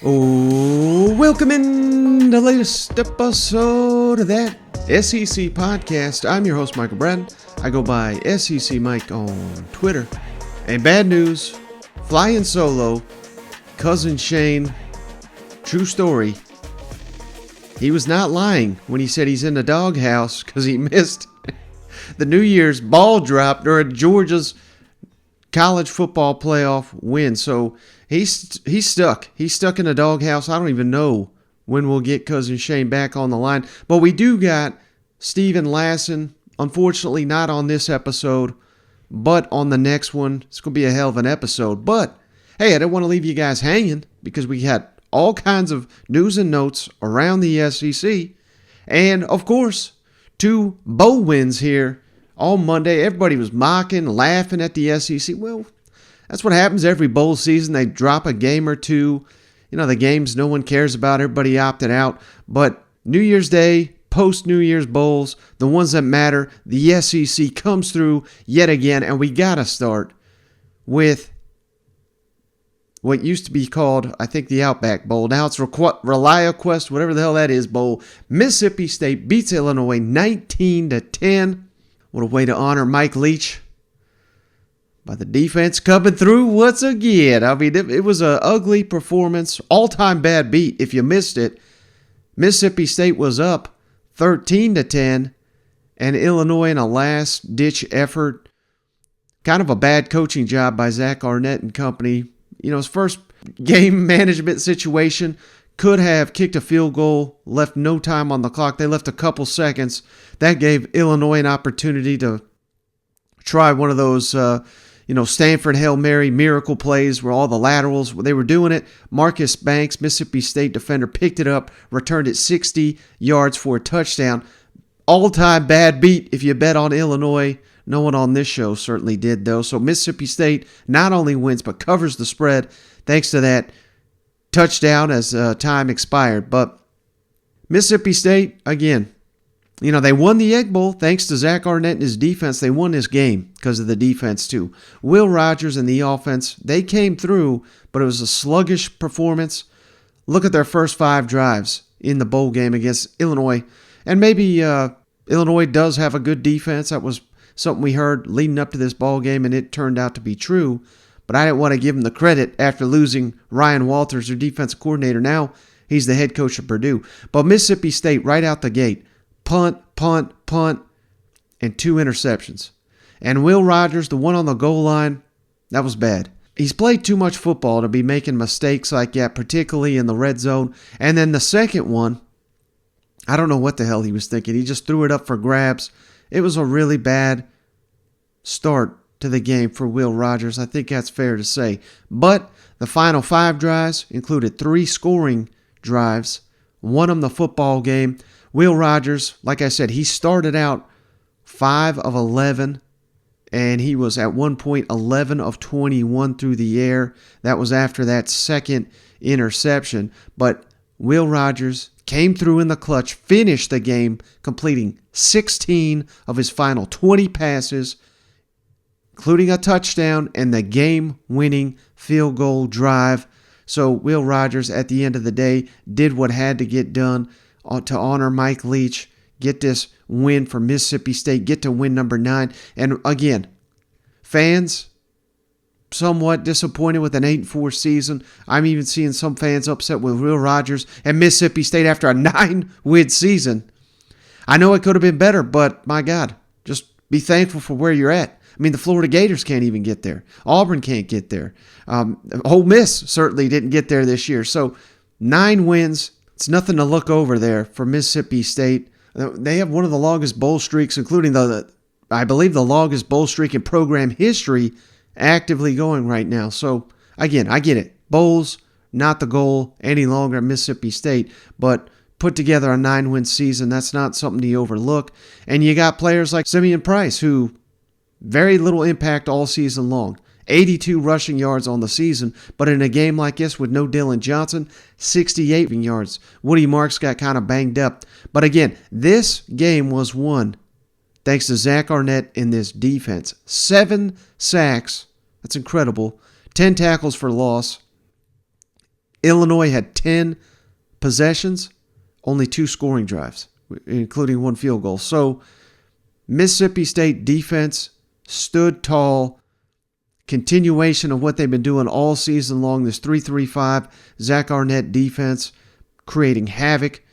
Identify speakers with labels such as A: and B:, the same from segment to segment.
A: Oh, welcome in the latest episode of that SEC podcast. I'm your host, Michael Bratton. I go by SEC Mike on Twitter. And bad news, flying solo, cousin Shane, true story. He was not lying when he said he's in the doghouse because he missed the New Year's ball drop during Georgia's college football playoff win. So he's stuck. He's stuck in the doghouse. I don't even know when we'll get cousin Shane back on the line. But we do got Steven Lasson. Unfortunately, not on this episode, but on the next one. It's going to be a hell of an episode. But, hey, I didn't want to leave you guys hanging because we had all kinds of news and notes around the SEC. And, of course, 2 bowl wins here on Monday. Everybody was mocking, laughing at the SEC. Well, that's what happens every bowl season. They drop a game or two. You know, the games no one cares about. Everybody opted out. But New Year's Day, post-New Year's bowls, the ones that matter, the SEC comes through yet again. And we got to start with what used to be called, I think, the Outback Bowl. Now it's ReliaQuest, whatever the hell that is, bowl. Mississippi State beats Illinois 19-10. What a way to honor Mike Leach by the defense coming through once again. I mean, it was an ugly performance, all-time bad beat. If you missed it, Mississippi State was up 13-10, and Illinois in a last-ditch effort. Kind of a bad coaching job by Zach Arnett and company. You know, his first game management situation, could have kicked a field goal, left no time on the clock. They left a couple seconds. That gave Illinois an opportunity to try one of those, Stanford Hail Mary miracle plays where all the laterals, they were doing it. Marcus Banks, Mississippi State defender, picked it up, returned it 60 yards for a touchdown. All-time bad beat if you bet on Illinois. No one on this show certainly did, though. So Mississippi State not only wins but covers the spread thanks to that touchdown as time expired. But Mississippi State, again, you know, they won the Egg Bowl thanks to Zach Arnett and his defense. They won this game because of the defense, too. Will Rogers and the offense, they came through, but it was a sluggish performance. Look at their first 5 drives in the bowl game against Illinois. And maybe Illinois does have a good defense. That was something we heard leading up to this ball game, and it turned out to be true. But I didn't want to give him the credit after losing Ryan Walters, their defensive coordinator. Now he's the head coach of Purdue. But Mississippi State, right out the gate, punt, and 2 interceptions. And Will Rogers, the one on the goal line, that was bad. He's played too much football to be making mistakes like that, particularly in the red zone. And then the second one, I don't know what the hell he was thinking. He just threw it up for grabs. It was a really bad start to the game for Will Rogers. I think that's fair to say. But the final 5 drives included 3 scoring drives, won them the football game. Will Rogers, like I said, he started out 5 of 11, and he was at one point 11 of 21 through the air. That was after that second interception. But Will Rogers came through in the clutch, finished the game, completing 16 of his final 20 passes, including a touchdown and the game-winning field goal drive. So Will Rogers, at the end of the day, did what had to get done to honor Mike Leach, get this win for Mississippi State, get to win number 9. And again, fans somewhat disappointed with an 8-4 season. I'm even seeing some fans upset with Will Rogers and Mississippi State after a 9-win season. I know it could have been better, but my God, just be thankful for where you're at. I mean, the Florida Gators can't even get there. Auburn can't get there. Ole Miss certainly didn't get there this year. So 9 wins, it's nothing to look over there for Mississippi State. They have one of the longest bowl streaks, including I believe the longest bowl streak in program history actively going right now. So again, I get it. Bowls, not the goal any longer at Mississippi State, but put together a 9-win season, that's not something to overlook. And you got players like Simeon Price, who very little impact all season long. 82 rushing yards on the season, but in a game like this with no Dylan Johnson, 68 yards. Woody Marks got kind of banged up. But again, this game was won thanks to Zach Arnett in this defense. 7 sacks. That's incredible. 10 tackles for loss. Illinois had 10 possessions, only 2 scoring drives, including 1 field goal. So Mississippi State defense stood tall. Continuation of what they've been doing all season long. This 3-3-5 Zach Arnett defense creating havoc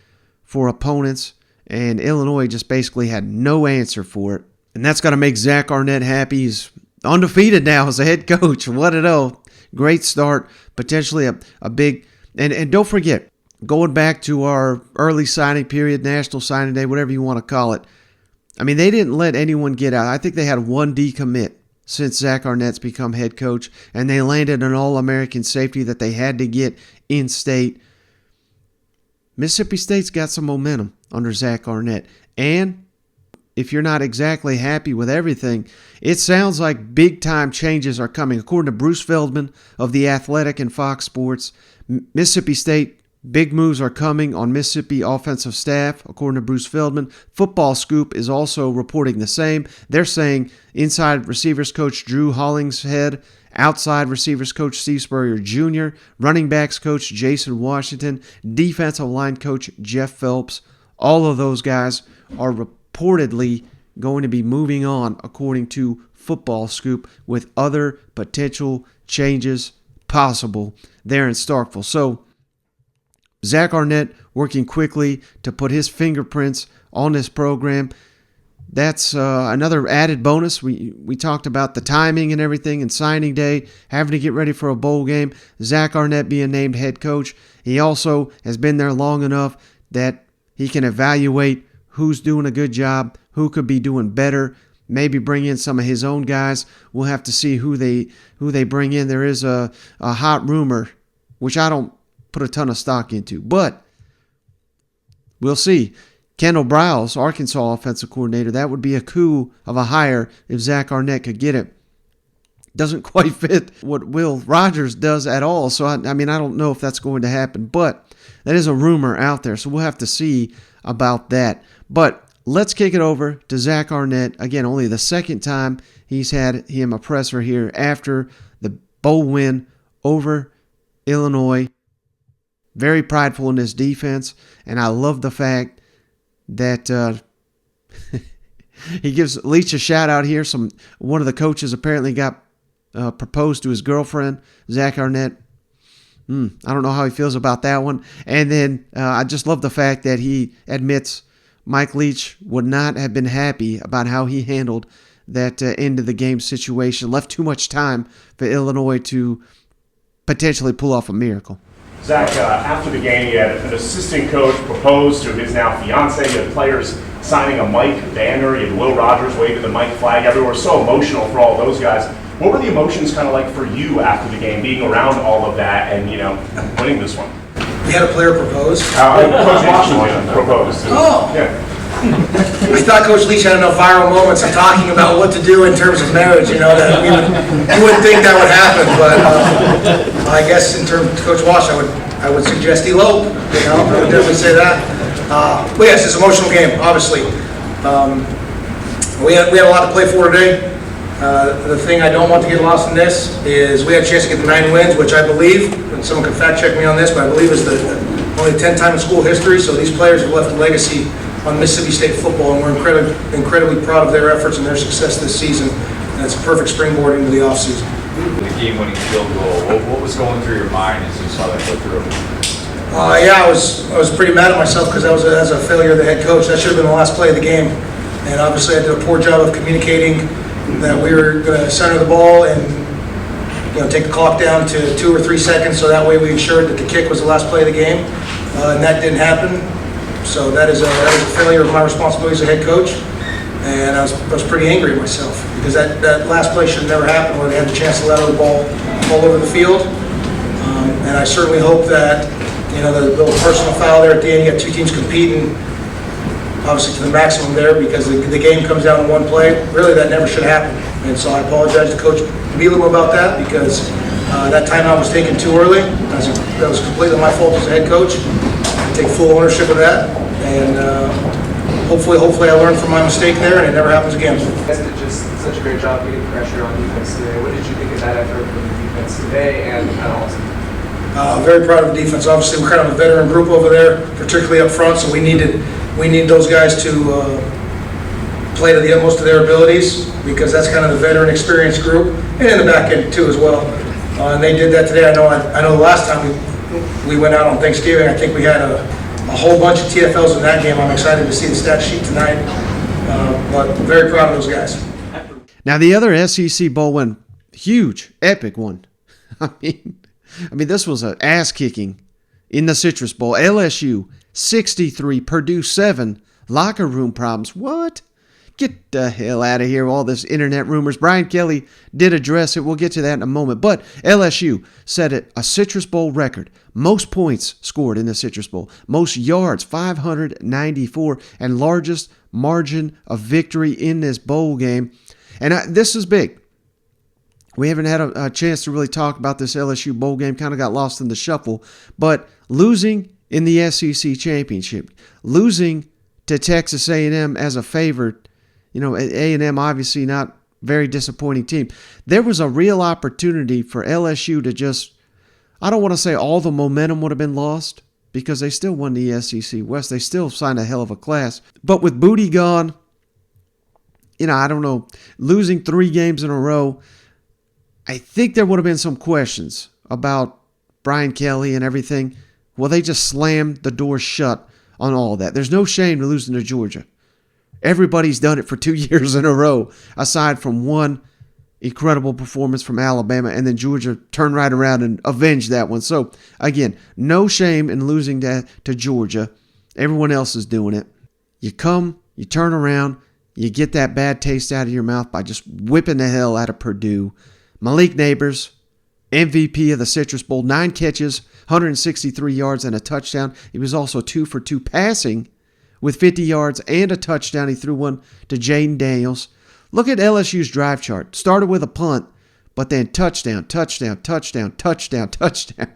A: for opponents. And Illinois just basically had no answer for it. And that's got to make Zach Arnett happy. He's undefeated now as a head coach. What a know. Great start. Potentially a big... And don't forget, going back to our early signing period, National Signing Day, whatever you want to call it, I mean, they didn't let anyone get out. I think they had 1 decommit since Zach Arnett's become head coach, and they landed an All-American safety that they had to get in-state. Mississippi State's got some momentum under Zach Arnett. And if you're not exactly happy with everything, it sounds like big-time changes are coming. According to Bruce Feldman of The Athletic and Fox Sports, Mississippi State, big moves are coming on Mississippi offensive staff, according to Bruce Feldman. Football Scoop is also reporting the same. They're saying inside receivers coach Drew Hollingshead, outside receivers coach Steve Spurrier Jr., running backs coach Jason Washington, defensive line coach Jeff Phelps. All of those guys are reportedly going to be moving on, according to Football Scoop, with other potential changes possible there in Starkville. So Zach Arnett working quickly to put his fingerprints on this program. That's another added bonus. We talked about the timing and everything and signing day, having to get ready for a bowl game. Zach Arnett being named head coach. He also has been there long enough that he can evaluate who's doing a good job, who could be doing better, maybe bring in some of his own guys. We'll have to see who they bring in. There is a hot rumor, which I don't put a ton of stock into, but we'll see. Kendall Briles, Arkansas offensive coordinator, that would be a coup of a hire if Zach Arnett could get it. Doesn't quite fit what Will Rogers does at all, so I don't know if that's going to happen, but that is a rumor out there, so we'll have to see about that. But let's kick it over to Zach Arnett. Again, only the second time he's had him a presser here after the bowl win over Illinois. Very prideful in his defense, and I love the fact that he gives Leach a shout out here. One of the coaches apparently got proposed to his girlfriend, Zach Arnett. I don't know how he feels about that one. And then I just love the fact that he admits Mike Leach would not have been happy about how he handled that end of the game situation. Left too much time for Illinois to potentially pull off a miracle.
B: Zach, after the game, you had an assistant coach propose to his now fiance. You had players signing a Mike banner. You had Will Rogers waving the Mike flag everywhere. So emotional for all those guys. What were the emotions kind of like for you after the game, being around all of that and, winning this one?
C: We had a player propose.
B: Coach Washington proposed.
C: Oh.
B: Yeah.
C: I thought Coach Leach had enough viral moments of talking about what to do in terms of marriage, that you wouldn't think that would happen. But I guess in terms of Coach Wash, I would suggest elope. I would definitely say that. But yes, it's an emotional game, obviously. We had a lot to play for today. The thing I don't want to get lost in this is we had a chance to get the 9 wins, which I believe, and someone can fact check me on this, but I believe is the only 10th time in school history. So these players have left a legacy on Mississippi State football, and we're incredibly proud of their efforts and their success this season. And it's a perfect springboard into the offseason.
D: The game-winning field goal. What was going through your mind as you saw that go through?
C: I was pretty mad at myself because that was a failure of the head coach. That should have been the last play of the game, and obviously I did a poor job of communicating that we were going to center the ball and take the clock down to 2 or 3 seconds, so that way we ensured that the kick was the last play of the game, and that didn't happen. So that is a failure of my responsibility as a head coach, and I was pretty angry at myself because that last play should have never happened where they had the chance to lateral the ball all over the field. And I certainly hope that the little personal foul there at the end, you got 2 teams competing obviously to the maximum there because the game comes down to 1 play. Really, that never should happen. And so I apologize to Coach Bielema about that because that timeout was taken too early. That was completely my fault as a head coach. I take full ownership of that. And hopefully I learned from my mistake there and it never happens again.
E: You guys did just such a great job getting pressure on defense today. What did you think of that effort from the defense today and at all?
C: Very proud of the defense. Obviously, we're kind of a veteran group over there, particularly up front, so we need those guys to play to the utmost of their abilities, because that's kind of the veteran experience group, and in the back end too as well. And they did that today. I know the last time we went out on Thanksgiving, I think we had a whole bunch of TFLs in that game. I'm excited to see the stat sheet tonight, but very proud of those guys.
A: Now the other SEC Bowl one, huge, epic one. I mean, this was an ass-kicking in the Citrus Bowl. LSU 63, Purdue 7, locker room problems. What? Get the hell out of here, all this internet rumors. Brian Kelly did address it. We'll get to that in a moment. But LSU set a Citrus Bowl record. Most points scored in the Citrus Bowl. Most yards, 594, and largest margin of victory in this bowl game. And this is big. We haven't had a chance to really talk about this LSU bowl game. Kind of got lost in the shuffle. But losing in the SEC championship, losing to Texas A&M as a favorite, A&M obviously not very disappointing team. There was a real opportunity for LSU to just, I don't want to say all the momentum would have been lost, because they still won the SEC West. They still signed a hell of a class. But with Booty gone, I don't know, losing 3 games in a row, I think there would have been some questions about Brian Kelly and everything. Well, they just slammed the door shut on all that. There's no shame to losing to Georgia. Everybody's done it for 2 years in a row, aside from one incredible performance from Alabama, and then Georgia turned right around and avenged that one. So, again, no shame in losing to Georgia. Everyone else is doing it. You come, you turn around, you get that bad taste out of your mouth by just whipping the hell out of Purdue. Malik Neighbors, MVP of the Citrus Bowl, 9 catches, 163 yards, and a touchdown. He was also 2 for 2 passing with 50 yards and a touchdown. He threw one to Jaden Daniels. Look at LSU's drive chart. Started with a punt, but then touchdown, touchdown, touchdown, touchdown, touchdown.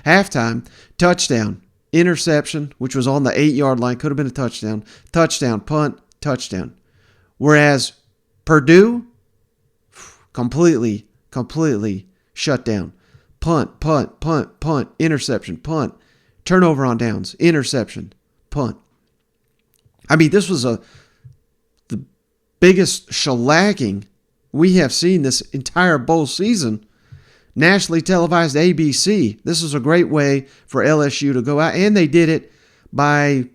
A: Halftime, touchdown, interception, which was on the 8-yard line, could have been a touchdown, touchdown, punt, touchdown. Whereas Purdue, completely shut down. Punt, punt, punt, punt, interception, punt, turnover on downs, interception, punt. I mean, this was the biggest shellacking we have seen this entire bowl season. Nationally televised ABC. This is a great way for LSU to go out, and they did it by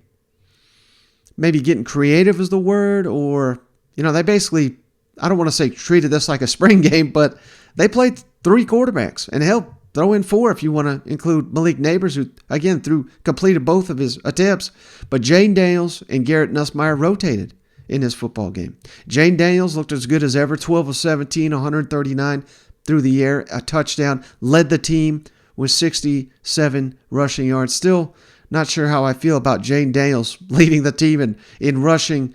A: maybe getting creative is the word, or, they basically, I don't want to say treated this like a spring game, but they played 3 quarterbacks, and hell, throw in 4 if you want to include Malik Neighbors, who, again, completed both of his attempts. But Jaden Daniels and Garrett Nussmeier rotated in this football game. Jaden Daniels looked as good as ever, 12 of 17, 139 through the air, a touchdown, led the team with 67 rushing yards. Still not sure how I feel about Jaden Daniels leading the team in rushing.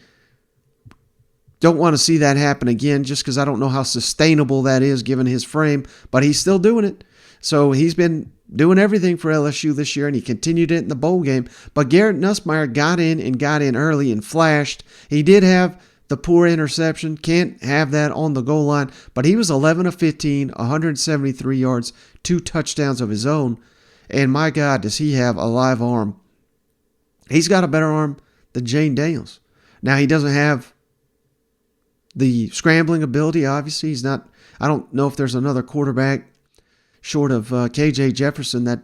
A: Don't want to see that happen again, just because I don't know how sustainable that is given his frame, but he's still doing it. So he's been doing everything for LSU this year, and he continued it in the bowl game. But Garrett Nussmeier got in early and flashed. He did have the poor interception. Can't have that on the goal line. But he was 11 of 15, 173 yards, 2 touchdowns of his own. And my God, does he have a live arm. He's got a better arm than Jaden Daniels. Now, he doesn't have the scrambling ability, obviously. I don't know if there's another quarterback short of KJ Jefferson that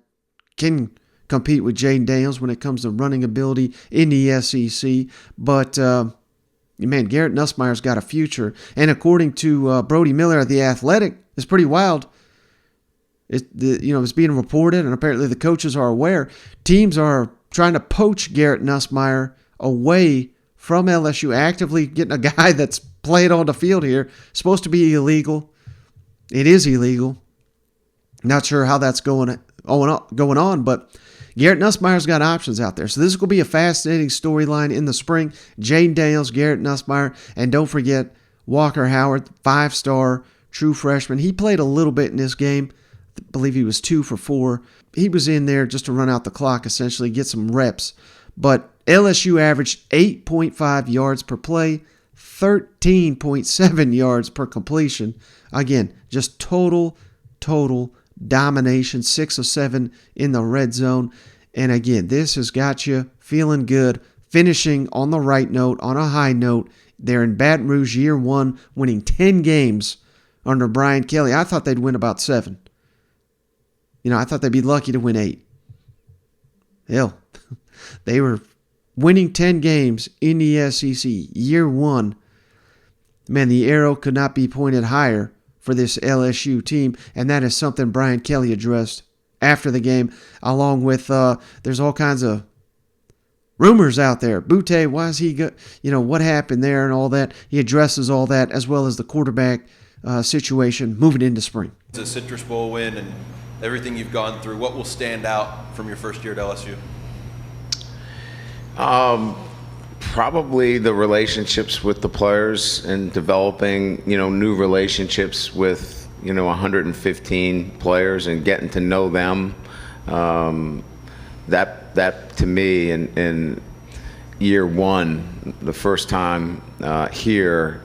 A: can compete with Jaden Daniels when it comes to running ability in the SEC. But, man, Garrett Nussmeier's got a future. And according to Brody Miller at The Athletic, it's pretty wild. It's being reported, and apparently the coaches are aware. Teams are trying to poach Garrett Nussmeier away from LSU, actively getting a guy that's played on the field here. Supposed to be illegal. It is illegal. Not sure how that's going on, but Garrett Nussmeier's got options out there. So this is going to be a fascinating storyline in the spring. Jaden Daniels, Garrett Nussmeier, and don't forget Walker Howard, 5-star true freshman. He played a little bit in this game. I believe he was 2 for 4. He was in there just to run out the clock, essentially, get some reps. But LSU averaged 8.5 yards per play, 13.7 yards per completion. Again, just total domination, 6 of 7 in the red zone. And again, this has got you feeling good, finishing on the right note, on a high note. They're in Baton Rouge year 1, winning 10 games under Brian Kelly. I thought they'd win about 7. I thought they'd be lucky to win 8. Hell, they were winning 10 games in the SEC year 1. Man, the arrow could not be pointed higher for this LSU team, and that is something Brian Kelly addressed after the game, along with there's all kinds of rumors out there. Butte, why is he what happened there and all that. He addresses all that, as well as the quarterback situation moving into spring.
F: It's a Citrus Bowl win and everything you've gone through. What will stand out from your first year at LSU?
G: Probably the relationships with the players and developing, new relationships with, 115 players and getting to know them. That to me in year 1, the first time here,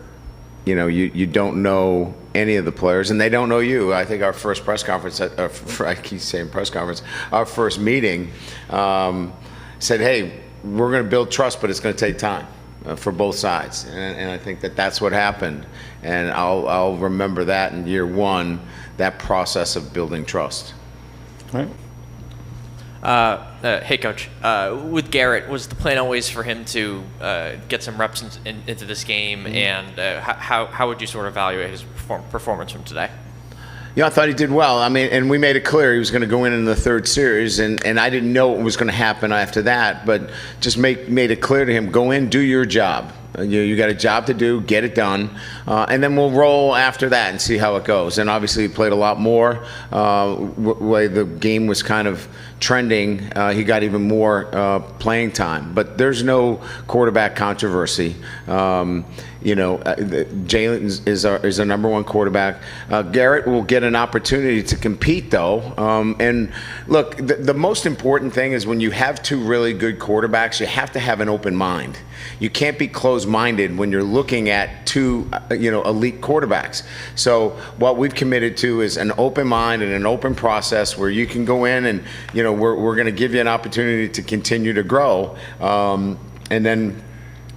G: you don't know any of the players and they don't know you. I think our first press conference, I keep saying press conference, our first meeting said, hey, we're going to build trust, but it's going to take time for both sides. And I think that's what happened. And I'll remember that in year 1, that process of building trust.
H: All right.
I: Hey, Coach. With Garrett, was the plan always for him to get some reps into this game? And how would you sort of evaluate his performance from today?
G: I thought he did well. And we made it clear he was going to go in the third series, and I didn't know what was going to happen after that, but just made it clear to him, go in, do your job. You got a job to do, get it done, and then we'll roll after that and see how it goes. And obviously he played a lot more. Way the game was kind of trending, he got even more playing time. But there's no quarterback controversy. Jalen is our number 1 quarterback. Garrett will get an opportunity to compete, though. And look, the most important thing is when you have 2 really good quarterbacks, you have to have an open mind. You can't be closed-minded when you're looking at 2, elite quarterbacks. So what we've committed to is an open mind and an open process where you can go in and, we're going to give you an opportunity to continue to grow. And then,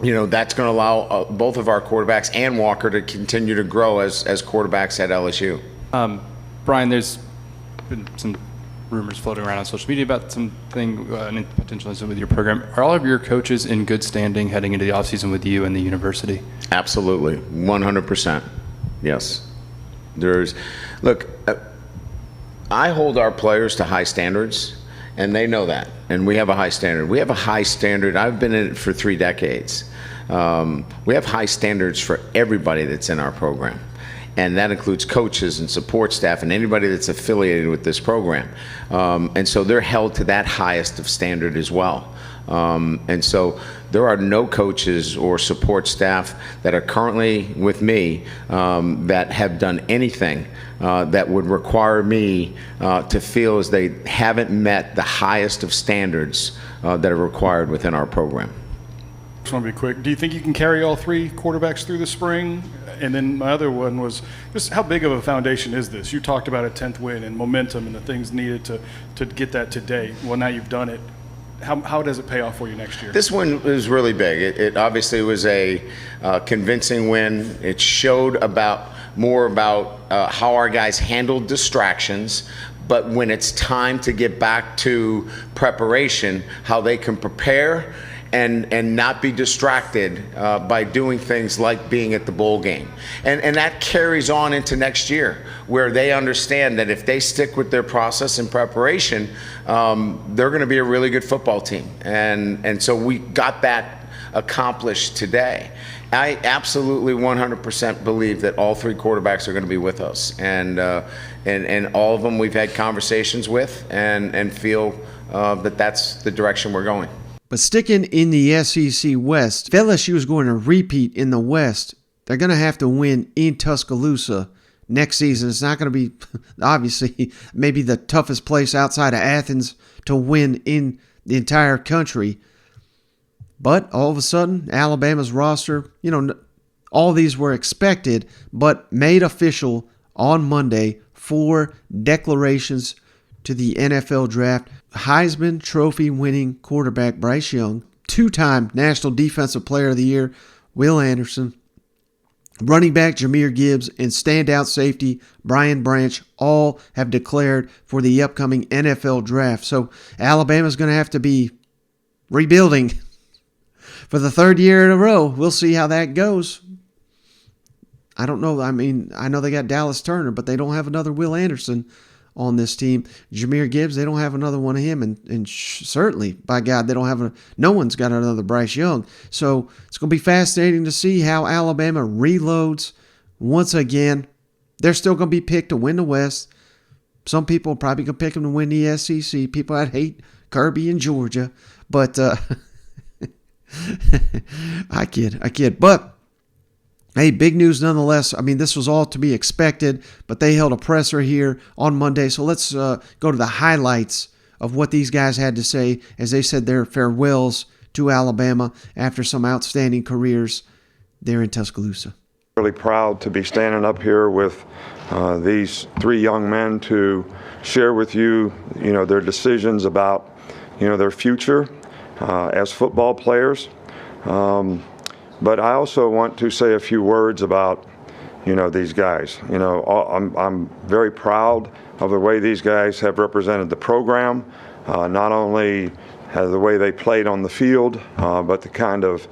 G: that's going to allow both of our quarterbacks and Walker to continue to grow as quarterbacks at LSU.
H: Brian, there's been some rumors floating around on social media about something, potential with your program. Are all of your coaches in good standing heading into the offseason with you and the university?
G: Absolutely, 100%. Yes. Look, I hold our players to high standards, and they know that. And we have a high standard. We have a high standard. I've been in it for 3 decades. We have high standards for everybody that's in our program. And that includes coaches and support staff and anybody that's affiliated with this program. And so they're held to that highest of standard as well. And so there are no coaches or support staff that are currently with me that have done anything that would require me to feel as they haven't met the highest of standards that are required within our program.
J: Just want to be quick. Do you think you can carry all 3 quarterbacks through the spring? And then my other one was just how big of a foundation is this? You talked about a 10th win and momentum and the things needed to get that today. Well, now you've done it. How does it pay off for you next year?
G: This one was really big. It obviously was a convincing win. It showed more about how our guys handled distractions, but when it's time to get back to preparation, how they can prepare and not be distracted by doing things like being at the bowl game. And that carries on into next year, where they understand that if they stick with their process and preparation, they're going to be a really good football team. And so we got that accomplished today. I absolutely 100% believe that all 3 quarterbacks are going to be with us. And all of them we've had conversations with and feel that that's the direction we're going.
A: But sticking in the SEC West, if LSU is going to repeat in the West, they're going to have to win in Tuscaloosa next season. It's not going to be, obviously, maybe the toughest place outside of Athens to win in the entire country. But all of a sudden, Alabama's roster, all these were expected, but made official on Monday 4 declarations to the NFL draft. Heisman Trophy winning quarterback Bryce Young, 2-time National Defensive Player of the Year Will Anderson, running back Jahmyr Gibbs, and standout safety Brian Branch all have declared for the upcoming NFL draft. So Alabama's going to have to be rebuilding for the 3rd year in a row. We'll see how that goes. I don't know. I mean, I know they got Dallas Turner, but they don't have another Will Anderson on this team. Jahmyr Gibbs, they don't have another one of him. And certainly, by God, they don't have no one's got another Bryce Young. So it's going to be fascinating to see how Alabama reloads once again. They're still going to be picked to win the West. Some people are probably going to pick them to win the SEC. People that hate Kirby and Georgia. But I kid. But hey, big news nonetheless. I mean, this was all to be expected, but they held a presser here on Monday. So let's go to the highlights of what these guys had to say as they said their farewells to Alabama after some outstanding careers there in Tuscaloosa.
K: Really proud to be standing up here with these 3 young men to share with you, their decisions about, their future as football players. But I also want to say a few words about, these guys. I'm very proud of the way these guys have represented the program, not only the way they played on the field, but the kind of,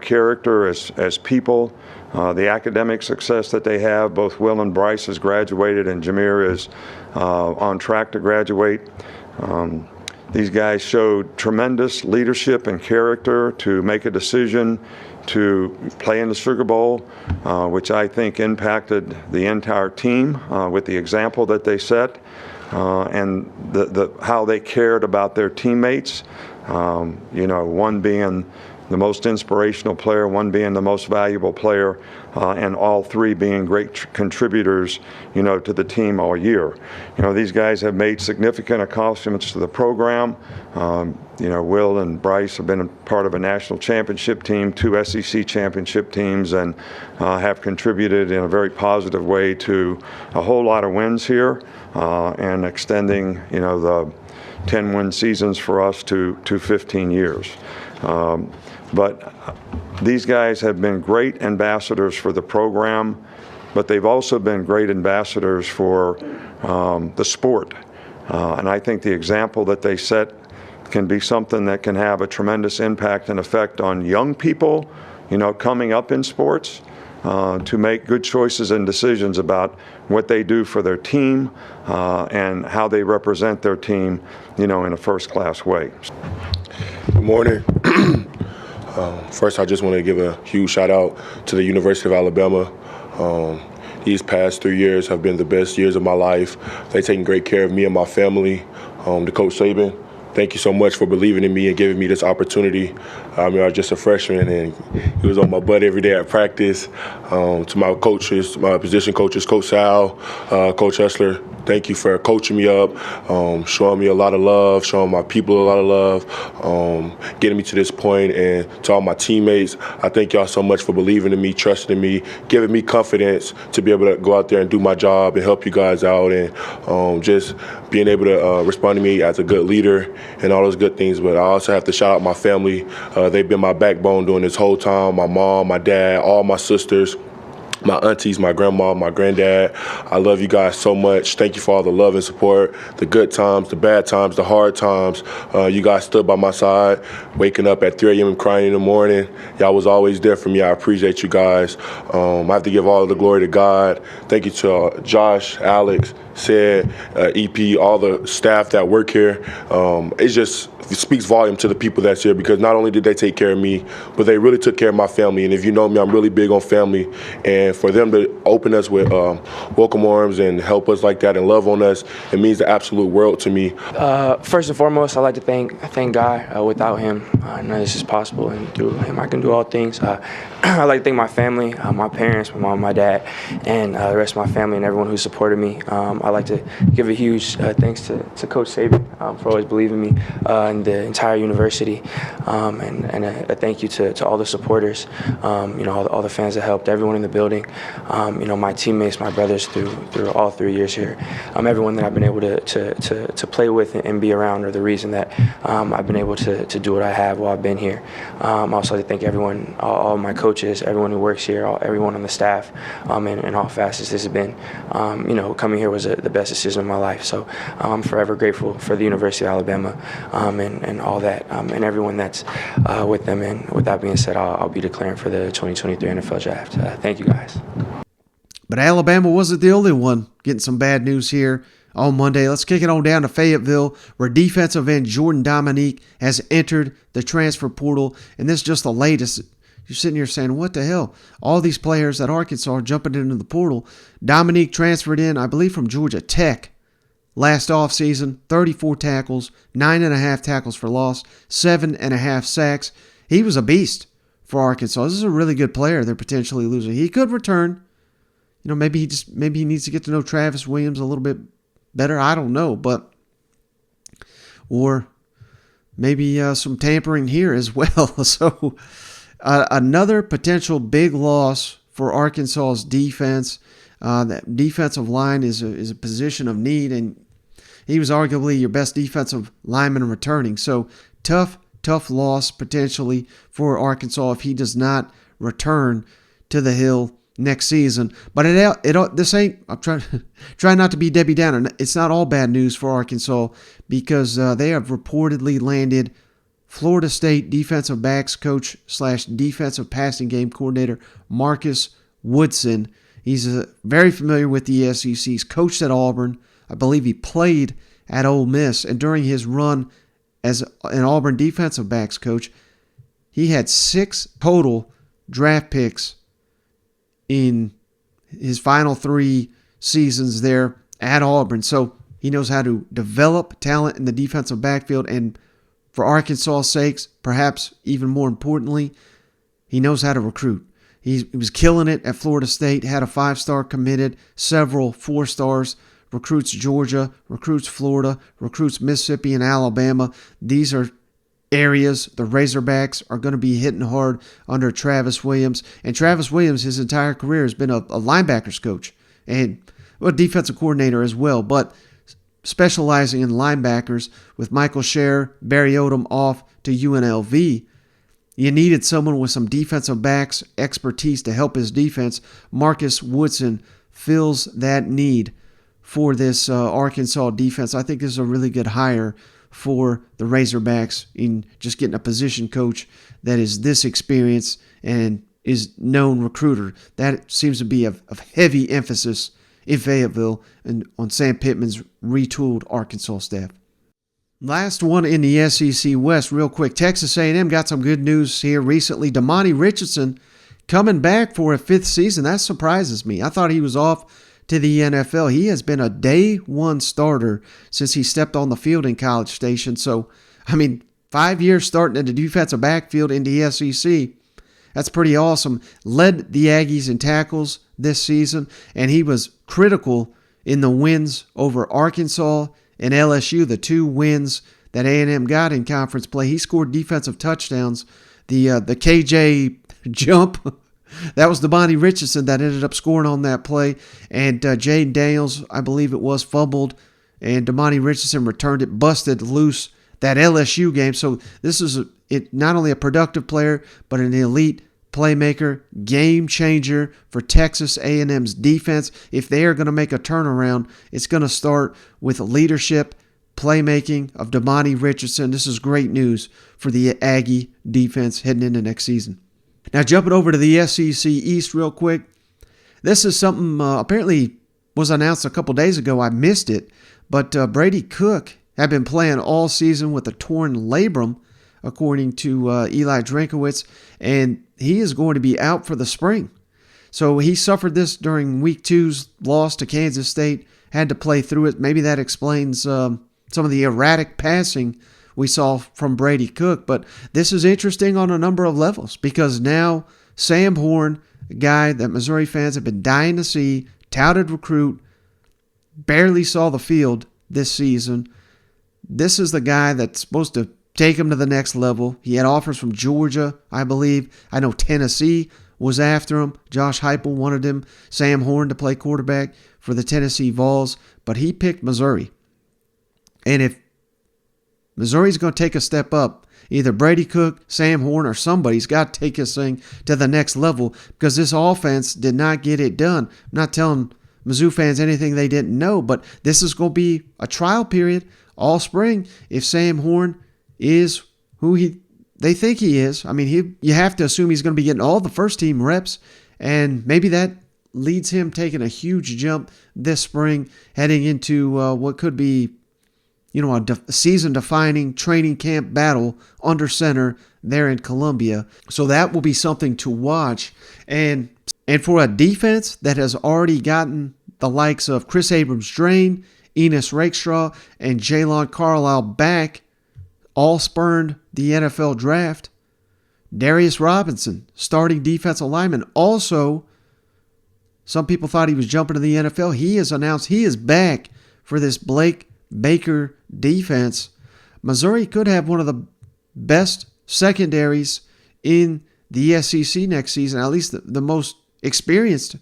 K: character as people, the academic success that they have. Both Will and Bryce has graduated, and Jahmyr is on track to graduate. These guys showed tremendous leadership and character to make a decision to play in the Sugar Bowl, which I think impacted the entire team with the example that they set and how they cared about their teammates. One being the most inspirational player, one being the most valuable player, and all 3 being great contributors, to the team all year. These guys have made significant accomplishments to the program. Will and Bryce have been a part of a national championship team, 2 SEC championship teams, and have contributed in a very positive way to a whole lot of wins here and extending, the 10-win seasons for us to 15 years. But these guys have been great ambassadors for the program, but they've also been great ambassadors for the sport. And I think the example that they set can be something that can have a tremendous impact and effect on young people, coming up in sports, to make good choices and decisions about what they do for their team and how they represent their team, in a first-class way.
L: Good morning. First, I just want to give a huge shout out to the University of Alabama. These past 3 years have been the best years of my life. They've taken great care of me and my family. To Coach Saban, thank you so much for believing in me and giving me this opportunity. I was just a freshman, and he was on my butt every day at practice. To my coaches, my position coaches, Coach Sal, Coach Hessler, thank you for coaching me up, showing me a lot of love, showing my people a lot of love, getting me to this point. And to all my teammates, I thank y'all so much for believing in me, trusting in me, giving me confidence to be able to go out there and do my job and help you guys out, and just being able to respond to me as a good leader and all those good things. But I also have to shout out my family. They've been my backbone during this whole time, my mom, my dad, all my sisters, my aunties, my grandma, my granddad. I love you guys so much. Thank you for all the love and support, the good times, the bad times, the hard times. You guys stood by my side, waking up at 3 a.m. and crying in the morning. Y'all was always there for me. I appreciate you guys. I have to give all the glory to God. Thank you to Josh, Alex, Sid, EP, all the staff that work here. It speaks volume to the people that's here, because not only did they take care of me, but they really took care of my family. And if you know me, I'm really big on family. And for them to open us with welcome arms and help us like that and love on us, it means the absolute world to me.
M: First and foremost, I'd like to thank God. Without him, none of this is possible, and through him I can do all things. I'd like to thank my family, my parents, my mom, my dad, and the rest of my family and everyone who supported me. I'd like to give a huge thanks to Coach Saban for always believing in me and the entire university, and a thank you to all the supporters, all the fans that helped, everyone in the building, my teammates, my brothers through all 3 years here, everyone that I've been able to play with and be around are the reason that I've been able to do what I have while I've been here. I also like to thank everyone, all my coaches, everyone who works here, everyone on the staff, and all facets. This has been, coming here was the best decision of my life. So I'm forever grateful for the University of Alabama and all that, and everyone that's with them. And with that being said, I'll be declaring for the 2023 NFL Draft. Thank you, guys.
A: But Alabama wasn't the only one getting some bad news here on Monday. Let's kick it on down to Fayetteville, where defensive end Jordan Dominique has entered the transfer portal. And this is just the latest. You're sitting here saying, what the hell? All these players at Arkansas are jumping into the portal. Dominique transferred in, I believe, from Georgia Tech last offseason. 34 tackles, 9.5 tackles for loss, 7.5 sacks. He was a beast for Arkansas. This is a really good player they're potentially losing. He could return. Maybe he needs to get to know Travis Williams a little bit better. I don't know, or maybe some tampering here as well. So another potential big loss for Arkansas's defense. That defensive line is a position of need, and he was arguably your best defensive lineman returning. So tough loss potentially for Arkansas if he does not return to the Hill next season. But this ain't, I'm trying not to be Debbie Downer. It's not all bad news for Arkansas, because they have reportedly landed Florida State defensive backs coach / defensive passing game coordinator Marcus Woodson. He's very familiar with the SEC. He's coached at Auburn. I believe he played at Ole Miss. And during his run as an Auburn defensive backs coach, he had 6 total draft picks in his final 3 seasons there at Auburn. So he knows how to develop talent in the defensive backfield. And for Arkansas' sakes, perhaps even more importantly, he knows how to recruit. He was killing it at Florida State, had a 5-star committed, several 4-stars, recruits Georgia, recruits Florida, recruits Mississippi and Alabama. These are areas the Razorbacks are going to be hitting hard under Travis Williams. And Travis Williams, his entire career, has been a linebackers coach and a defensive coordinator as well, but specializing in linebackers with Michael Scher, Barry Odom off to UNLV. You needed someone with some defensive backs expertise to help his defense. Marcus Woodson fills that need for this Arkansas defense. I think this is a really good hire for the Razorbacks in just getting a position coach that is this experienced and is known recruiter. That seems to be of heavy emphasis in Fayetteville and on Sam Pittman's retooled Arkansas staff. Last one in the SEC West, real quick. Texas A&M got some good news here recently. Damani Richardson coming back for a 5th season. That surprises me. I thought he was off to the NFL. He has been a day 1 starter since he stepped on the field in College Station. So, 5 years starting in the defensive backfield in the SEC. That's pretty awesome. Led the Aggies in tackles this season, and he was critical in the wins over Arkansas and LSU, the 2 wins that A&M got in conference play. He scored defensive touchdowns. The KJ jump, that was Damani Richardson that ended up scoring on that play. And Jaden Daniels, I believe it was, fumbled, and Damani Richardson returned it, busted loose that LSU game. So this is not only a productive player, but an elite playmaker, game changer for Texas A&M's defense. If they are going to make a turnaround, it's going to start with leadership, playmaking of Damani Richardson. This is great news for the Aggie defense heading into next season. Now jumping over to the SEC East real quick. This is something apparently was announced a couple days ago. I missed it, but Brady Cook had been playing all season with a torn labrum, according to Eli Drinkowitz, and he is going to be out for the spring. So he suffered this during Week 2's loss to Kansas State, had to play through it. Maybe that explains some of the erratic passing we saw from Brady Cook. But this is interesting on a number of levels, because now Sam Horn, a guy that Missouri fans have been dying to see, touted recruit, barely saw the field this season. This is the guy that's supposed to take him to the next level. He had offers from Georgia, I believe. I know Tennessee was after him. Josh Heupel wanted him, Sam Horn, to play quarterback for the Tennessee Vols, but he picked Missouri. And if Missouri's going to take a step up, either Brady Cook, Sam Horn, or somebody's got to take this thing to the next level, because this offense did not get it done. I'm not telling Mizzou fans anything they didn't know, but this is going to be a trial period all spring if Sam Horn is who they think he is. I mean, you have to assume he's going to be getting all the first team reps, and maybe that leads him taking a huge jump this spring, heading into what could be, a season-defining training camp battle under center there in Columbia. So that will be something to watch. And for a defense that has already gotten the likes of Chris Abrams-Drain, Enos Rakestraw, and Jalon Carlisle back, all spurned the NFL draft. Darius Robinson, starting defensive lineman, also, some people thought he was jumping to the NFL. He has announced he is back for this Blake Baker defense. Missouri could have one of the best secondaries in the SEC next season, at least the most experienced,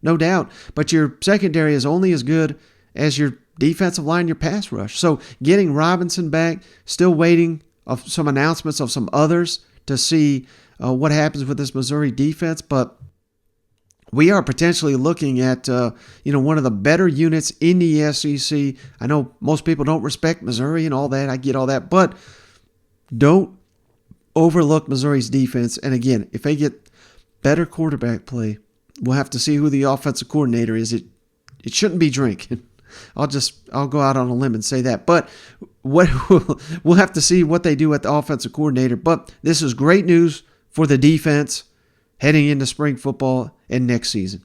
A: no doubt. But your secondary is only as good as your defensive line, your pass rush. So getting Robinson back, still waiting of some announcements of some others to see what happens with this Missouri defense. But we are potentially looking at one of the better units in the SEC. I know most people don't respect Missouri and all that. I get all that. But don't overlook Missouri's defense. And again, if they get better quarterback play, we'll have to see who the offensive coordinator is. It shouldn't be Drink. I'll go out on a limb and say that. But we'll have to see what they do at the offensive coordinator. But this is great news for the defense heading into spring football and next season.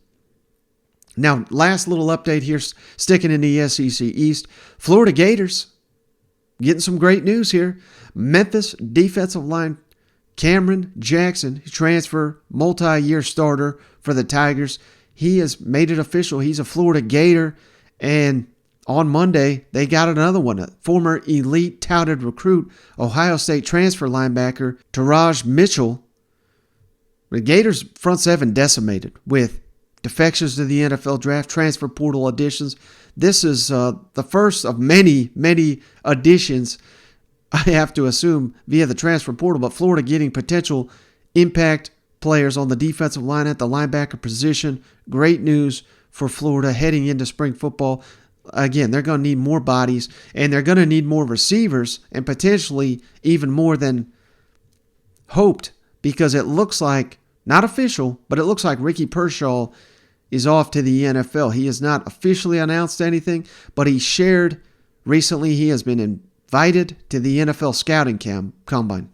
A: Now, last little update here, sticking in the SEC East. Florida Gators getting some great news here. Memphis defensive line Cameron Jackson, transfer, multi-year starter for the Tigers. He has made it official. He's a Florida Gator. And on Monday, they got another one, a former elite touted recruit, Ohio State transfer linebacker Taraj Mitchell. The Gators' front seven decimated with defections to the NFL draft, transfer portal additions. This is the first of many, many additions, I have to assume, via the transfer portal, but Florida getting potential impact players on the defensive line at the linebacker position. Great news for Florida heading into spring football. Again, they're going to need more bodies, and they're going to need more receivers, and potentially even more than hoped, because it looks like, not official, but it looks like Ricky Pershaw is off to the NFL. He has not officially announced anything, but he shared recently he has been invited to the NFL scouting combine.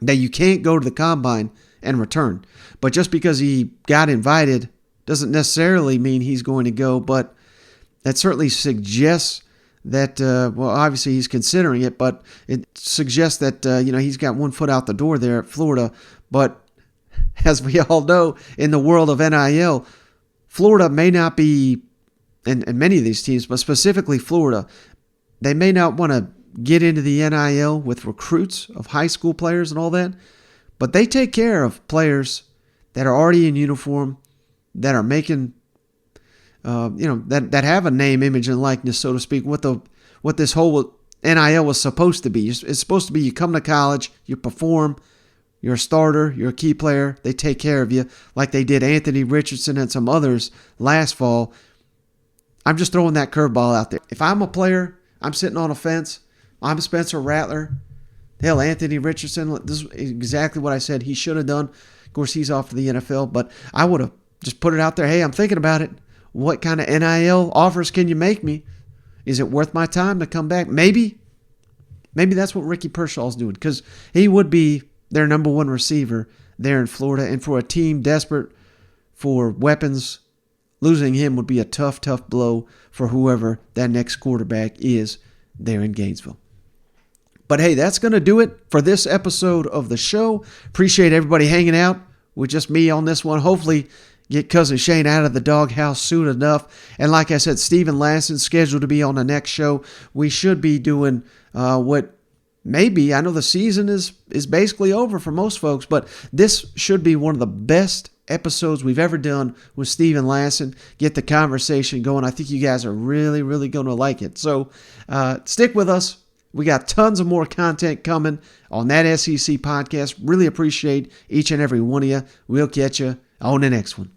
A: That you can't go to the combine and return. But just because he got invited doesn't necessarily mean he's going to go, but that certainly suggests that, obviously he's considering it, but it suggests that, he's got one foot out the door there at Florida. But as we all know, in the world of NIL, Florida may not be, and many of these teams, but specifically Florida, they may not want to get into the NIL with recruits of high school players and all that, but they take care of players that are already in uniform, that are making, that have a name, image, and likeness, so to speak, what this whole NIL was supposed to be. It's supposed to be you come to college, you perform, you're a starter, you're a key player, they take care of you, like they did Anthony Richardson and some others last fall. I'm just throwing that curveball out there. If I'm a player, I'm sitting on a fence, I'm Spencer Rattler, hell, Anthony Richardson, this is exactly what I said he should have done. Of course, he's off to the NFL, but I would have just put it out there. Hey, I'm thinking about it. What kind of NIL offers can you make me? Is it worth my time to come back? Maybe that's what Ricky Pershaw's doing, because he would be their number one receiver there in Florida. And for a team desperate for weapons, losing him would be a tough, tough blow for whoever that next quarterback is there in Gainesville. But hey, that's going to do it for this episode of the show. Appreciate everybody hanging out with just me on this one. Hopefully get Cousin Shane out of the doghouse soon enough. And like I said, Stephen Lassen's scheduled to be on the next show. We should be doing what maybe, I know the season is basically over for most folks, but this should be one of the best episodes we've ever done with Stephen Lassen. Get the conversation going. I think you guys are really, really going to like it. So stick with us. We got tons of more content coming on that SEC podcast. Really appreciate each and every one of you. We'll catch you on the next one.